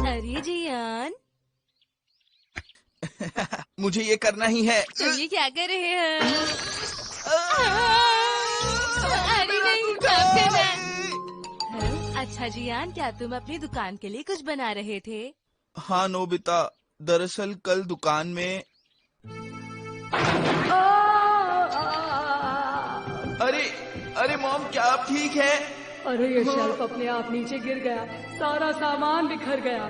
अरे जियान, मुझे ये करना ही है। तुम ये क्या कर रहे हैं? अरे नहीं, माफ करना। अच्छा जियान, क्या तुम अपनी दुकान के लिए कुछ बना रहे थे? हाँ नोबिता, दरअसल कल दुकान में। अरे अरे मॉम, क्या आप ठीक है? अरे ये शेल्फ अपने आप नीचे गिर गया, सारा सामान बिखर गया।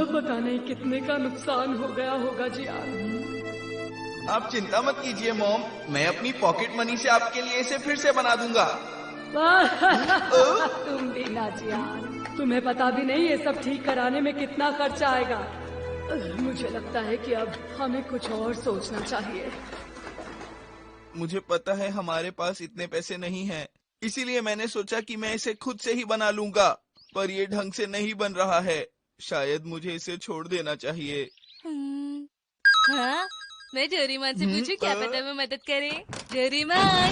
पता नहीं कितने का नुकसान हो गया होगा जियान। आप चिंता मत कीजिए मॉम, मैं अपनी पॉकेट मनी से आपके लिए इसे फिर से बना दूंगा। तुम भी ना जियान, तुम्हें पता भी नहीं ये सब ठीक कराने में कितना खर्च आएगा। मुझे लगता है कि अब हमें कुछ और सोचना चाहिए। मुझे पता है हमारे पास इतने पैसे नहीं हैं, इसीलिए मैंने सोचा कि मैं इसे खुद से ही बना लूंगा, पर ये ढंग से नहीं बन रहा है। शायद मुझे इसे छोड़ देना चाहिए। हाँ? मैं डोरेमोन से पूछूं, क्या पता वो मदद करे। डोरेमोन,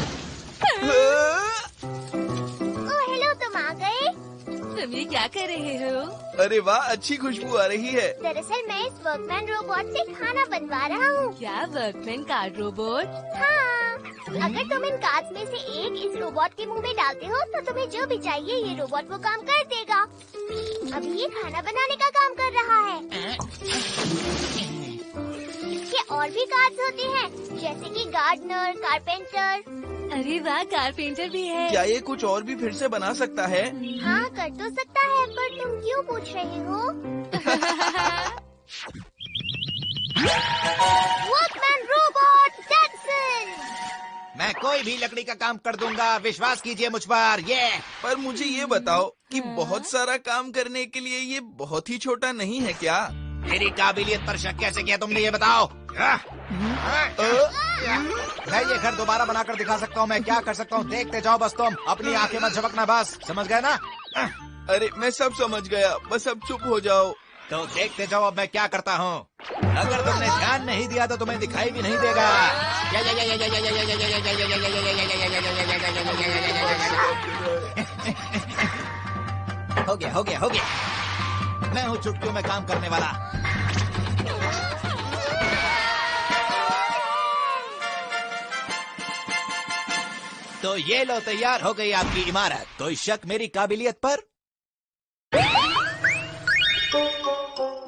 ओह हेलो, तुम आ गए। तुम ये क्या कर रहे हो? अरे वाह, अच्छी खुशबू आ रही है। दरअसल मैं इस वर्कमैन रोबोट से खाना बनवा रहा हूँ। क्या वर्कमैन कार्ड रोबोट? हाँ, अगर तुम इन कार्ड्स में से एक इस रोबोट के मुंह में डालते हो तो तुम्हें जो भी चाहिए ये रोबोट वो काम कर देगा। अभी ये खाना बनाने का काम कर रहा है। इसके और भी कार्ड्स होते हैं, जैसे कि गार्डनर, कारपेंटर। अरे वाह, कारपेंटर भी है। क्या ये कुछ और भी फिर से बना सकता है? हाँ, कर तो सकता है, पर तुम क्यों पूछ रहे हो? Workman robot Jackson. मैं कोई भी लकड़ी का काम कर दूंगा, विश्वास कीजिए मुझ पर। ये पर मुझे ये बताओ कि बहुत सारा काम करने के लिए ये बहुत ही छोटा नहीं है क्या? मेरी काबिलियत पर शक कैसे किया तुमने, ये बताओ। मैं ये घर दोबारा बनाकर दिखा सकता हूँ। मैं क्या कर सकता हूँ देखते जाओ बस, तुम अपनी आंखें मत झपकना, बस समझ गए ना? अरे मैं सब समझ गया, बस अब चुप हो जाओ। तो देखते जाओ अब मैं क्या करता हूँ। अगर तुमने ध्यान नहीं दिया तो तुम्हें दिखाई भी नहीं देगा। हो गया हो गया हो गया, मैं हूँ चुटकियों में काम करने वाला। तो ये लो, तैयार हो गई आपकी इमारत। कोई शक मेरी काबिलियत पर?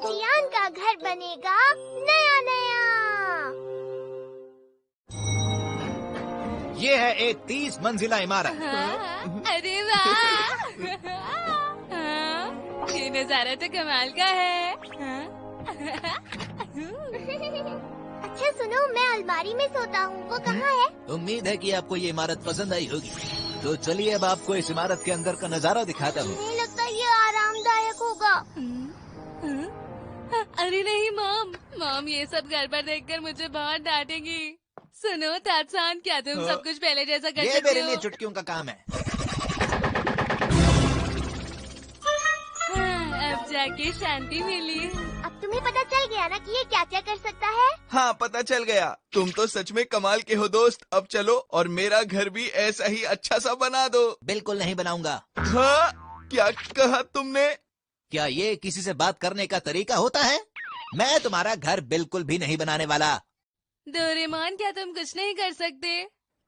जियान का घर बनेगा नया नया। ये है एक 30 मंजिला इमारत। हाँ? अरे वाह, हाँ? ये नजारा तो कमाल का है। हाँ? अच्छा सुनो, मैं अलमारी में सोता हूँ, वो कहाँ है? उम्मीद है कि आपको ये इमारत पसंद आई होगी। तो चलिए अब आपको इस इमारत के अंदर का नजारा दिखाता हूँ। नहीं लगता ये आरामदायक होगा। अरे नहीं मॉम, मॉम ये सब गड़बड़ देखकर मुझे बहुत डांटेगी। सुनो तात्सान, क्या तुम सब कुछ पहले जैसा कर ये सकते मेरे हो? लिए चुटकियों का काम है। हाँ, अब जाके शांति मिली। अब तुम्हें पता चल गया ना कि ये क्या क्या कर सकता है? हाँ पता चल गया, तुम तो सच में कमाल के हो दोस्त। अब चलो और मेरा घर भी ऐसा ही अच्छा सा बना दो। बिल्कुल नहीं बनाऊंगा। हाँ, क्या कहा तुमने? क्या ये किसी से बात करने का तरीका होता है? मैं तुम्हारा घर बिल्कुल भी नहीं बनाने वाला। डोरेमोन, क्या तुम कुछ नहीं कर सकते?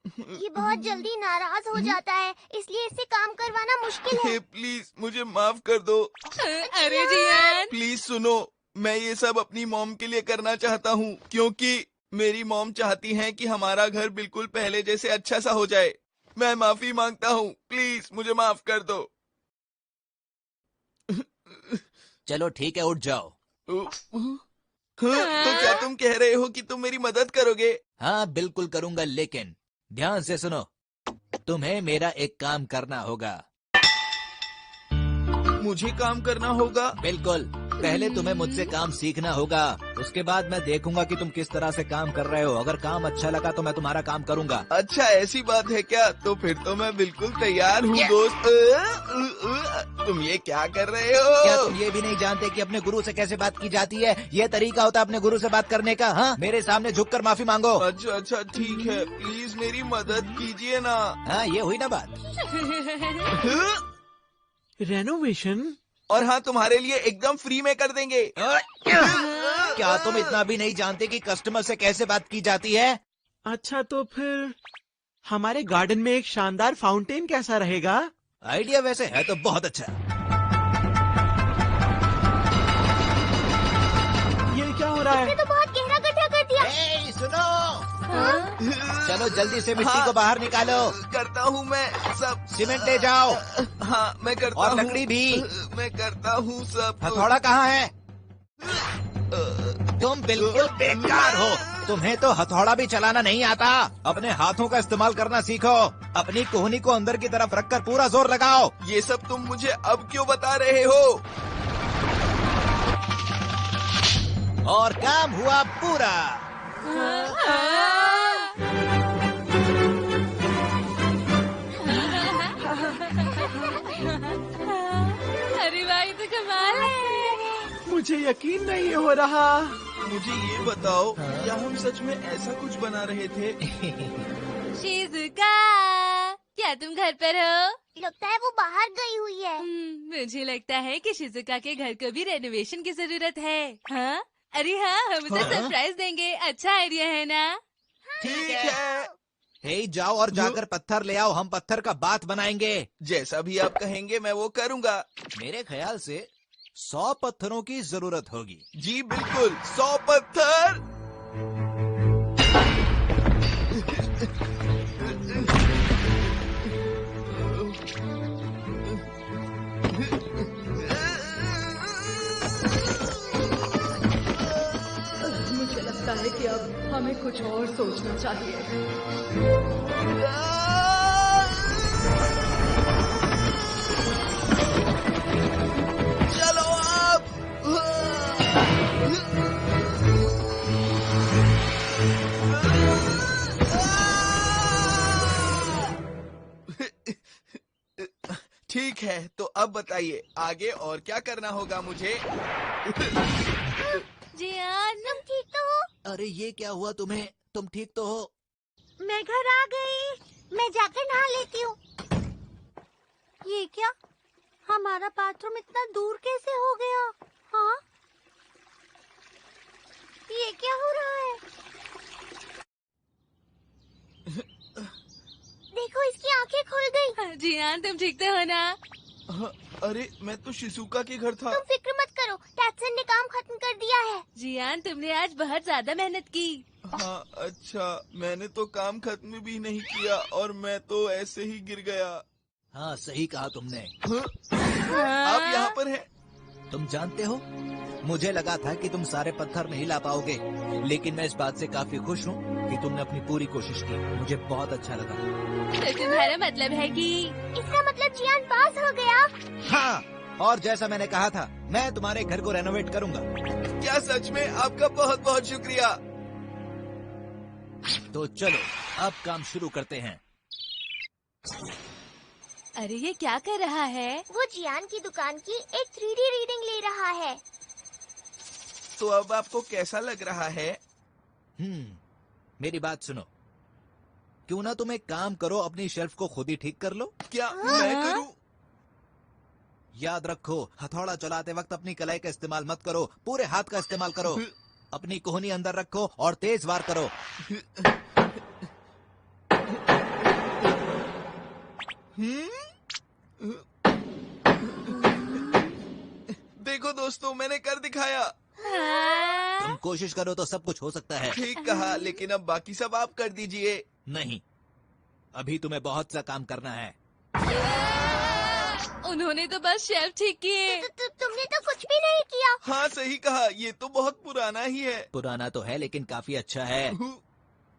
ये बहुत जल्दी नाराज हो जाता है, इसलिए इससे काम करवाना मुश्किल है। प्लीज मुझे माफ कर दो। अरे जियान, प्लीज सुनो, मैं ये सब अपनी मॉम के लिए करना चाहता हूँ, क्योंकि मेरी मॉम चाहती हैं कि हमारा घर बिल्कुल पहले जैसे अच्छा सा हो जाए। मैं माफी मांगता हूँ, प्लीज मुझे माफ कर दो। चलो ठीक है, उठ जाओ। तो क्या तुम कह रहे हो कि तुम मेरी मदद करोगे? हाँ बिल्कुल करूंगा, लेकिन ध्यान से सुनो, तुम्हें मेरा एक काम करना होगा। मुझे काम करना होगा? बिल्कुल। पहले तुम्हें मुझसे काम सीखना होगा, उसके बाद मैं देखूंगा कि तुम किस तरह से काम कर रहे हो। अगर काम अच्छा लगा तो मैं तुम्हारा काम करूंगा। अच्छा ऐसी बात है क्या? तो फिर तो मैं बिल्कुल तैयार हूँ दोस्त। तुम ये क्या कर रहे हो? क्या तुम ये भी नहीं जानते कि अपने गुरु से कैसे बात की जाती है? ये तरीका होता है अपने गुरु से बात करने का। हाँ, मेरे सामने झुककर माफी मांगो। अच्छा अच्छा ठीक है, प्लीज मेरी मदद कीजिए ना। हाँ, ये हुई ना बात। रेनोवेशन? और हाँ, तुम्हारे लिए एकदम फ्री में कर देंगे। क्या तुम इतना भी नहीं जानते कि कस्टमर से कैसे बात की जाती है? अच्छा, तो फिर हमारे गार्डन में एक शानदार फाउंटेन कैसा रहेगा? आइडिया वैसे है तो बहुत अच्छा। ये क्या हो रहा है? ये तो बहुत गहरा गड्ढा कर दिया। ए, सुनो, हाँ? चलो जल्दी से मिट्टी को बाहर निकालो। करता हूँ मैं सब। सीमेंट ले जाओ हाँ मैं करता और हूँ। लकड़ी भी। मैं करता हूँ सब। हथौड़ा कहाँ है? तुम बिल्कुल बेकार हो। तुम्हें तो हथौड़ा भी चलाना नहीं आता। अपने हाथों का इस्तेमाल करना सीखो। अपनी कोहनी को अंदर की तरफ रखकर पूरा जोर लगाओ। ये सब तुम मुझे अब क्यों बता रहे हो? और काम हुआ पूरा। अरे भाई तो कमाल है। मुझे यकीन नहीं हो रहा। मुझे ये बताओ, क्या हम सच में ऐसा कुछ बना रहे थे? शिजुका, क्या तुम घर पर हो? लगता है वो बाहर गई हुई है। मुझे लगता है कि शिजुका के घर को भी रेनोवेशन की जरूरत है। हाँ? अरे हाँ, हम उसे सरप्राइज देंगे। अच्छा आइडिया है ना? ठीक है, हे, जाओ और जाकर पत्थर ले आओ। हम पत्थर का बाथ बनाएंगे। जैसा भी आप कहेंगे मैं वो करूँगा। मेरे ख्याल से 100 पत्थरों की जरूरत होगी। जी बिल्कुल, 100 पत्थर। मुझे लगता है कि अब हमें कुछ और सोचना चाहिए। चलो अब। ठीक है, तो अब बताइए आगे और क्या करना होगा मुझे? जियान, तुम ठीक तो हो? अरे ये क्या हुआ तुम्हें? तुम ठीक तो हो? मैं घर आ गई। मैं जाकर नहा लेती हूँ। ये क्या? हमारा बाथरूम इतना दूर कैसे हो गया? हाँ? ये क्या हो रहा है? देखो, इसकी आंखें खुल गई। जियान तुम ठीक तो हो ना? हाँ, अरे मैं तो शिजुका के घर था। तुम फिक्र मत करो, टैटसन ने काम खत्म कर दिया है। जियान, तुमने आज बहुत ज्यादा मेहनत की। हाँ अच्छा, मैंने तो काम खत्म भी नहीं किया और मैं तो ऐसे ही गिर गया। हाँ, सही कहा तुमने। आप यहाँ पर हैं? तुम जानते हो, मुझे लगा था कि तुम सारे पत्थर नहीं ला पाओगे, लेकिन मैं इस बात से काफी खुश हूँ कि तुमने अपनी पूरी कोशिश की। मुझे बहुत अच्छा लगा। तो तुम्हारा मतलब है कि इसका मतलब जियान पास हो गया। हाँ, और जैसा मैंने कहा था, मैं तुम्हारे घर को रेनोवेट करूंगा। क्या सच में? आपका बहुत बहुत शुक्रिया। तो चलो अब काम शुरू करते हैं। अरे ये क्या कर रहा है? वो जियान की दुकान की एक 3D रीडिंग ले रहा है। तो अब आपको कैसा लग रहा है? मेरी बात सुनो। क्यों ना तुम एक काम करो, अपनी शेल्फ को खुद ही ठीक कर लो। क्या मैं करूं? याद रखो, हथौड़ा चलाते वक्त अपनी कलाई का इस्तेमाल मत करो, पूरे हाथ का इस्तेमाल करो। अपनी कोहनी अंदर रखो और तेज वार करो। देखो दोस्तों, मैंने कर दिखाया। तुम कोशिश करो तो सब कुछ हो सकता है। ठीक कहा, लेकिन अब बाकी सब आप कर दीजिए। नहीं, अभी तुम्हें बहुत सा काम करना है। उन्होंने तो बस शेल्फ ठीक किए। तुमने तो कुछ भी नहीं किया। हाँ सही कहा, ये तो बहुत पुराना ही है। पुराना तो है लेकिन काफी अच्छा है।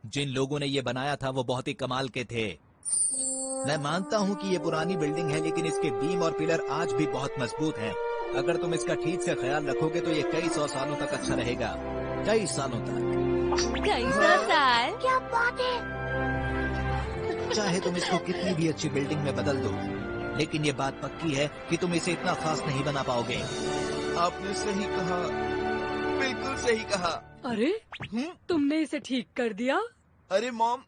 जिन लोगों ने ये बनाया था वो बहुत ही कमाल के थे। मैं मानता हूँ कि ये पुरानी बिल्डिंग है, लेकिन इसके बीम और पिलर आज भी बहुत मजबूत हैं। अगर तुम इसका ठीक से ख्याल रखोगे तो ये कई 100 सालों तक अच्छा रहेगा, कई सालों तक। कई 100 साल? क्या बात है। चाहे तुम इसको कितनी भी अच्छी बिल्डिंग में बदल दो, लेकिन ये बात पक्की है कि तुम इसे इतना खास नहीं बना पाओगे। आपने सही कहा, बिल्कुल सही कहा। अरे तुमने इसे ठीक कर दिया। अरे मॉम,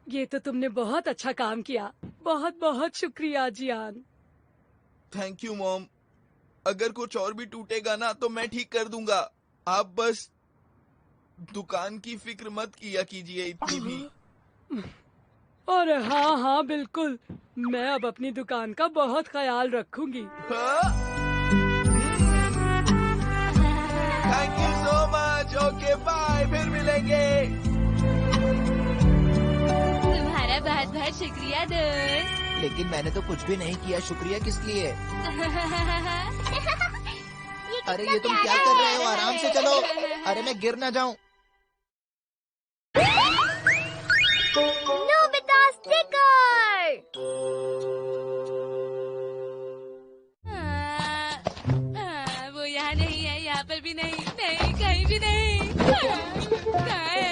ये तो तुमने बहुत अच्छा काम किया। बहुत बहुत शुक्रिया जियान। Thank you mom. अगर कुछ और भी टूटेगा ना तो मैं ठीक कर दूंगा। आप बस दुकान की फिक्र मत किया कीजिए इतनी भी। अरे हाँ हाँ बिल्कुल, मैं अब अपनी दुकान का बहुत ख्याल रखूंगी। Thank you so much. Okay bye, फिर मिलेंगे। तुम्हारा बहुत बहुत शुक्रिया दोस्त। लेकिन मैंने तो कुछ भी नहीं किया, शुक्रिया किस लिए? अरे ये तुम क्या कर रहे हो? आराम से चलो। अरे मैं गिर ना जाऊं। Nobita sticker. वो यहाँ नहीं है, यहाँ पर भी नहीं, नहीं कहीं भी नहीं। कहाँ है?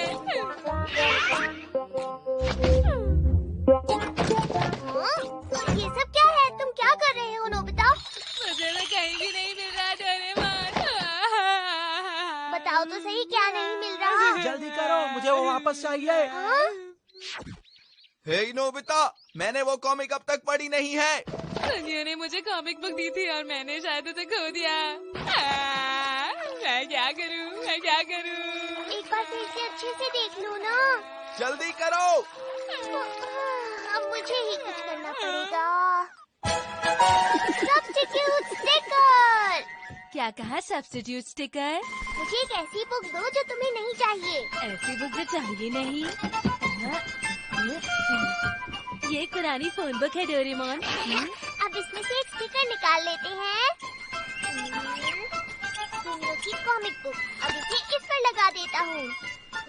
ये सब क्या है? तुम क्या कर रहे हो नोबिता? मुझे तो कहीं भी नहीं मिल रहा डोरेमोन। बताओ तो सही, क्या नहीं मिल रहा? जल्दी करो, मुझे वो वापस चाहिए। हे नोबिता, मैंने वो कॉमिक अब तक पढ़ी नहीं है। सुनियो ने मुझे कॉमिक बुक दी थी और मैंने शायद उसे खो दिया। मैं क्या करूं, मैं क्या करूं? एक बार फिर से अच्छे से देख लो ना। जल्दी करो। अब मुझे ही कुछ करना पड़ेगा। Substitute sticker. क्या कहा? Substitute sticker? मुझे एक ऐसी बुक दो जो तुम्हें नहीं चाहिए। ऐसी बुक जो चाहिए नहीं? ये एक पुरानी फोन बुक है डोरेमोन। अब इसमें से एक स्टिकर निकाल लेते हैं। सुनियो की कॉमिक बुक। अब इसे इस पर लगा देता हूँ।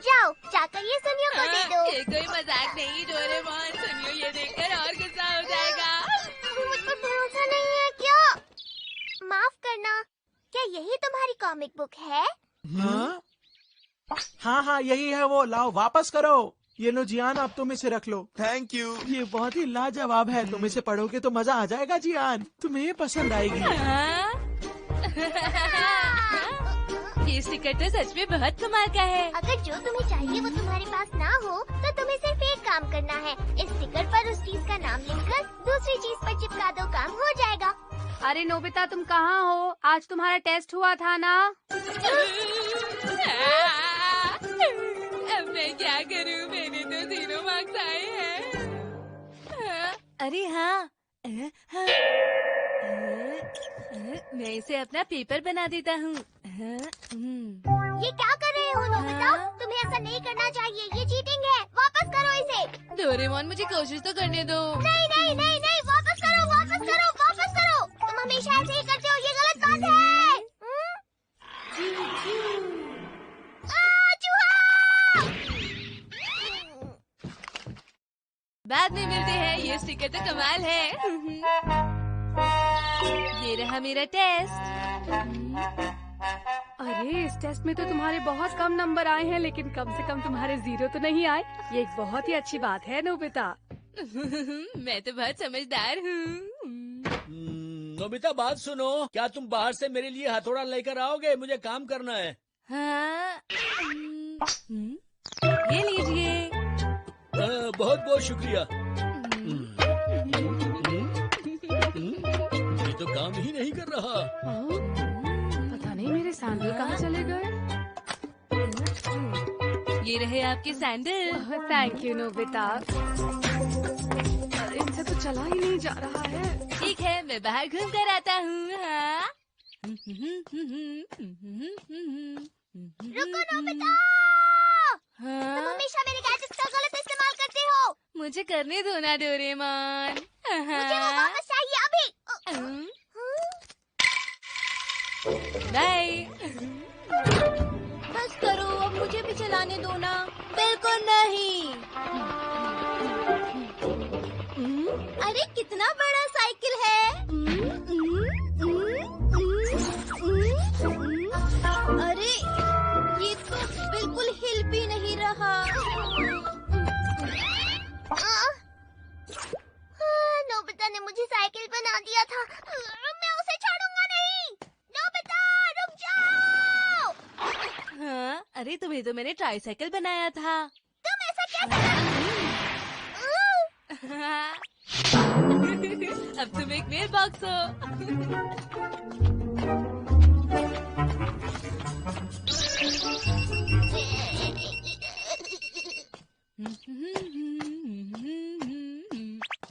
जाओ, जाकर ये सुनियो को दे दो। ये कोई मजाक नहीं डोरेमोन। सुनियो ये देखकर और गुस्सा हो जाएगा। मुझ पर भरोसा नहीं है क्या? माफ करना, क्या यही तुम्हारी कॉमिक बुक है? हाँ हाँ यही है वो। लाओ वापस करो। ये लो जियान, अब तुम इसे रख लो। Thank you. ये बहुत ही लाजवाब है। तुम इसे पढ़ोगे तो मजा आ जाएगा जियान, तुम्हें ये पसंद आएगी। ये स्टिकर तो सच में बहुत कमाल का है। अगर जो तुम्हें चाहिए वो तुम्हारे पास ना हो तो तुम्हें सिर्फ एक काम करना है। इस स्टिकर पर उस चीज का नाम लिखकर दूसरी चीज पर चिपका दो, काम हो जाएगा। अरे नोबिता तुम कहाँ हो? आज तुम्हारा टेस्ट हुआ था ना? अब मैं क्या करूं? मेरे तो 0 मार्क्स आए हैं। अरे हाँ, मैं इसे अपना पेपर बना देता हूँ। ये क्या कर रहे हो नोबिता? तुम्हें ऐसा नहीं करना चाहिए, ये चीटिंग है। वापस करो इसे। डोरेमोन मुझे कोशिश तो करने दो। नहीं नहीं नहीं नहीं, वापस करो, वापस करो, वापस करो। तुम हमेशा ऐसे ही करते हो, ये गलत बात है। बाद में मिलते हैं। ये स्टिकर तो कमाल है। ये रहा मेरा टेस्ट। अरे इस टेस्ट में तो तुम्हारे बहुत कम नंबर आए हैं, लेकिन कम से कम तुम्हारे 0 तो नहीं आए। ये एक बहुत ही अच्छी बात है नोबिता। मैं तो बहुत समझदार हूँ। नोबिता बात सुनो, क्या तुम बाहर से मेरे लिए हथौड़ा लेकर आओगे? मुझे काम करना है। हाँ, ये लीजिए। बहुत बहुत शुक्रिया। ये तो काम ही नहीं कर रहा। पता नहीं मेरे सैंडल कहाँ चले गए। ये रहे आपके सैंडल। Thank you Nobita. अरे इनसे तो चला ही नहीं जा रहा है। ठीक है, मैं बाहर घूम कर आता हूँ। हाँ? रुको नोबिता, तुम हाँ? हमेशा मेरे गैजेट्स का गलत इस्तेमाल करते हो। मुझे करने दो ना डोरेमोन। मुझे वो वापस चाहिए अभी। बाय। बस करो, अब मुझे भी चलाने दो ना। बिल्कुल नहीं। अरे कितना बड़ा साइकिल है। अरे तुम्हें तो मैंने ट्राईसाइकिल बनाया था। तुम ऐसा कैसे अब तुम एक मेल बॉक्स हो।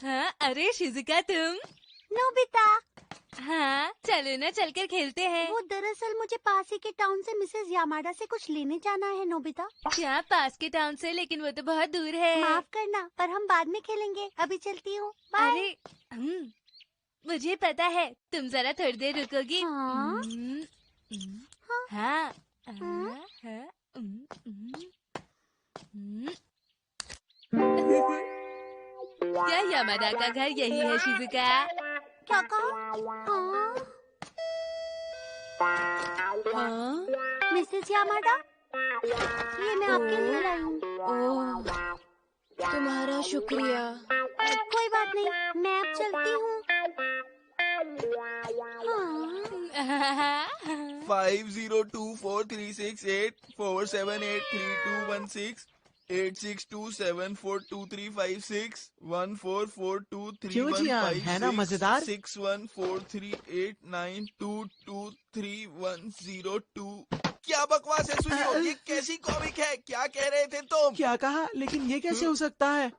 हाँ, अरे शिजुका तुम। नोबिता, हाँ चलो ना, चलकर खेलते हैं। वो दरअसल मुझे पास ही के टाउन से मिसेस यामाडा से कुछ लेने जाना है नोबिता। क्या पास के टाउन से? लेकिन वो तो बहुत दूर है। माफ करना, पर हम बाद में खेलेंगे। अभी चलती हूँ, बाय। अरे मुझे पता है, तुम जरा थोड़ी देर रुकोगी। हाँ? हाँ। क्या यामाडा का घर यही है शिजुका? क्या कहा? हाँ? मिसेस यामाडा, ये मैं आपके लिए लाई हूँ। ओह, तुम्हारा शुक्रिया। कोई बात नहीं, मैं अब चलती हूँ। हाँ। 50243684783216 862742356144423156 क्यों जियान, है ना मजेदार? 614389223102। क्या बकवास है सुनियो, ये कैसी कॉमिक है? क्या कह रहे थे तुम? क्या कहा? लेकिन ये कैसे हो सकता है?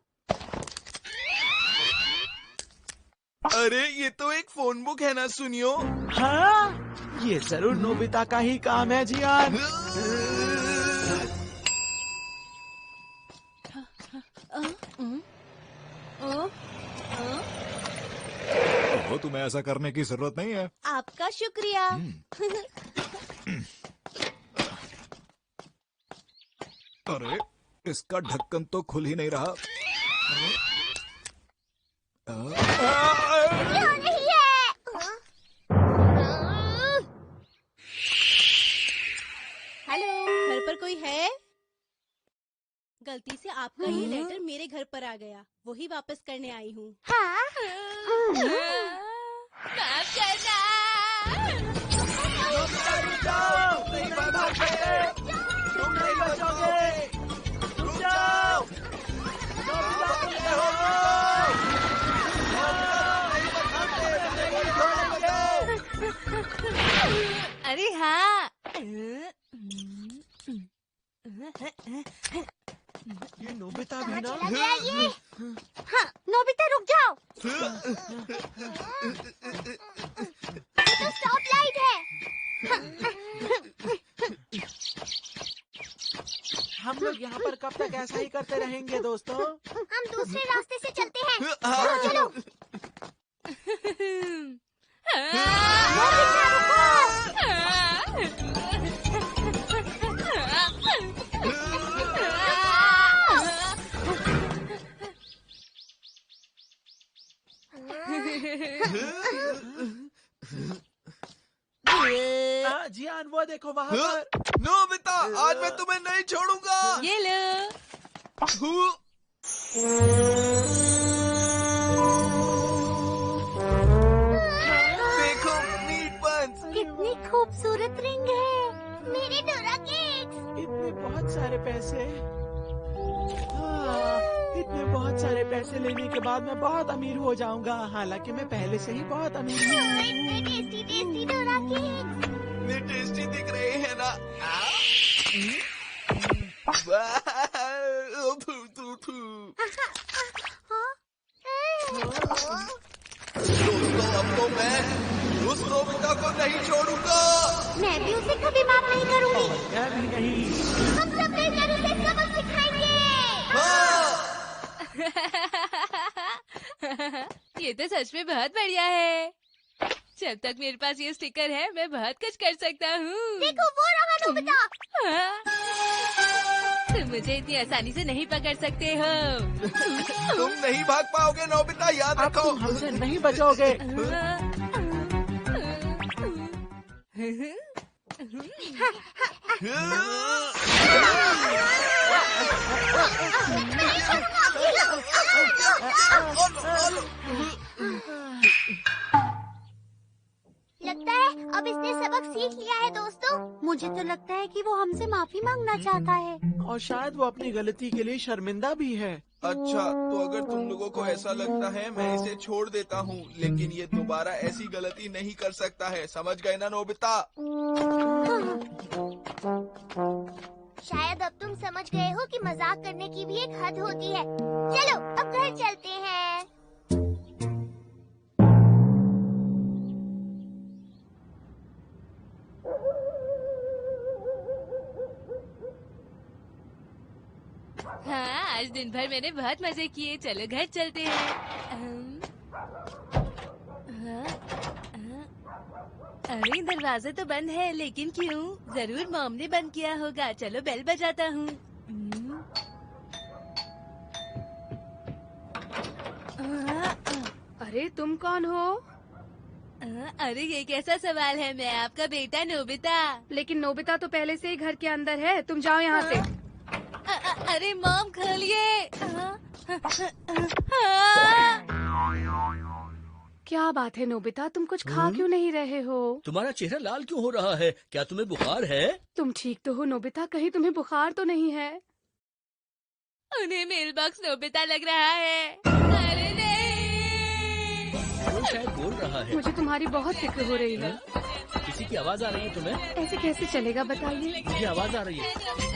अरे ये तो एक फोन बुक है ना सुनियो। हाँ, ये जरूर नोबिता का ही काम है जियान। वो तुम्हें ऐसा करने की जरूरत नहीं है। आपका शुक्रिया। अरे इसका ढक्कन तो खुल ही नहीं रहा। क्यों नहीं है? हेलो, घर पर कोई है? गलती से आपका ये लेटर मेरे घर पर आ गया, वही वापस करने आई हूँ। हाँ? माफ करना। अरे हाँ। ये नोबिता भी ना। चला गया ये? हाँ, नोबिता रुक जाओ। ये तो स्टॉप लाइट है। हम लोग यहाँ पर कब तक ऐसा ही करते रहेंगे दोस्तों? हम दूसरे रास्ते से चलते हैं। हाँ। चलो। जियान वो देखो वहाँ पर। नोबिता, आज मैं तुम्हें नहीं छोड़ूंगा। ये लो। देखो मीट बंस। कितनी खूबसूरत रिंग है। मेरे डोरा केक्स। इतने बहुत सारे पैसे। हाँ, इतने बहुत सारे पैसे लेने के बाद मैं बहुत अमीर हो जाऊंगा। हालांकि मैं पहले से ही बहुत अमीर हूँ। इतने टेस्टी टेस्टी डोरा केक्स। इतने टेस्टी दिख रहे हैं ना। दोस्तों, अब तो मैं उस नोबिता को नहीं छोड़ूंगा। मैं भी उसे कभी माफ नहीं करूंगी। मैं भी नहीं। हम सब मिलकर उसे सबक सिखाएंगे। ये तो सच में बहुत बढ़िया है। जब तक मेरे पास ये स्टिकर है, मैं बहुत कुछ कर सकता हूँ। देखो वो रहा नोबिता। तुम मुझे इतनी आसानी से नहीं पकड़ सकते हो। तुम नहीं भाग पाओगे नोबिता, याद अब रखो। तुम हमसे नहीं बचोगे। लगता है अब इसने सबक सीख लिया है दोस्तों। मुझे तो लगता है कि वो हमसे माफी मांगना चाहता है। और शायद वो अपनी गलती के लिए शर्मिंदा भी है। अच्छा, तो अगर तुम लोगों को ऐसा लगता है मैं इसे छोड़ देता हूँ, लेकिन ये दोबारा ऐसी गलती नहीं कर सकता है। समझ गए ना नोबिता? शायद अब तुम समझ गए हो कि मजाक करने की भी एक हद होती है। चलो अब घर चलते हैं। हाँ, आज दिन भर मैंने बहुत मजे किए। चलो घर चलते हैं। अरे दरवाजा तो बंद है, लेकिन क्यों? जरूर मॉम ने बंद किया होगा। चलो बेल बजाता हूँ। अरे तुम कौन हो? अरे ये कैसा सवाल है? मैं आपका बेटा नोबिता। लेकिन नोबिता तो पहले से ही घर के अंदर है। तुम जाओ यहाँ से। अरे मॉम खोलिए। क्या बात है नोबिता, तुम कुछ खा क्यों नहीं रहे हो? तुम्हारा चेहरा लाल क्यों हो रहा है? क्या तुम्हें बुखार है? तुम ठीक तो हो नोबिता? कहीं तुम्हें बुखार तो नहीं है? उन्हें मेल बॉक्स नोबिता लग रहा है। अरे नहीं। वो शायद बोल रहा है। मुझे तुम्हारी बहुत फिक्र हो रही है। किसी की आवाज आ रही है तुम्हें? ऐसे कैसे चलेगा बताइए? मुझे आवाज आ रही है।